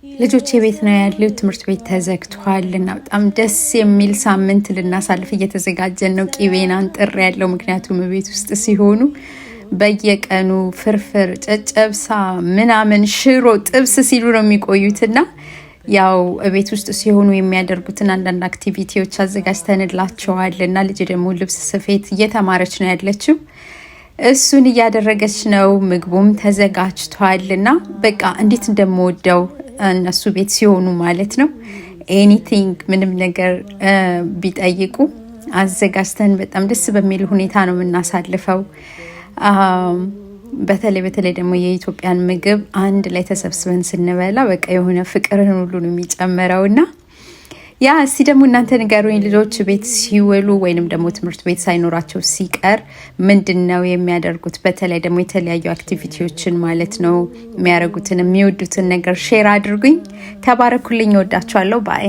ልጆቼ ቤት ነው ያለው ትምህርት ቤት ተዘግቷልና በጣም ደስ የሚል ሳምንት ልናሳልፍ እየተዘጋጀን ነው። ቂቤን አንጥር ያለው ምክንያቱም ቤት ውስጥ ሲሆኑ በየቀኑ ፍርፍር ጨጨብሳ ምናምን ሽሮ ጥብስ ሲሉ ነው የሚቆዩትና ያው ቤት ውስጥ ሲሆኑ የሚያደርጉትን አንዳንድ አክቲቪቲዎች አዘጋጅተንላቸዋልና ልጅ ደግሞ ልብስ ስፌት እየተማረች ነው ያለችው። እሱን እያደረገች ነው። ምግቡም ተዘጋጅቷልና በቃ እንዴት እንደምወደው እነሱ ቤት ሲሆኑ ማለት ነው። ኤኒቲንግ ምንም ነገር ቢጠይቁ አዘጋጅተን በጣም ደስ በሚል ሁኔታ ነው የምናሳልፈው። በተለይ ደግሞ የኢትዮጵያን ምግብ አንድ ላይ ተሰብስበን ስንበላ በቃ የሆነ ፍቅርን ሁሉ ነው የሚጨምረውና ያ እስቲ ደግሞ እናንተ ንገሩኝ፣ ልጆች ቤት ሲውሉ ወይንም ደግሞ ትምህርት ቤት ሳይኖራቸው ሲቀር ምንድነው የሚያደርጉት? በተለይ ደግሞ የተለያዩ አክቲቪቲዎችን ማለት ነው የሚያደርጉትን የሚወዱትን ነገር ሼር አድርጉኝ። ተባረኩልኝ። ወዳችኋለሁ። ባይ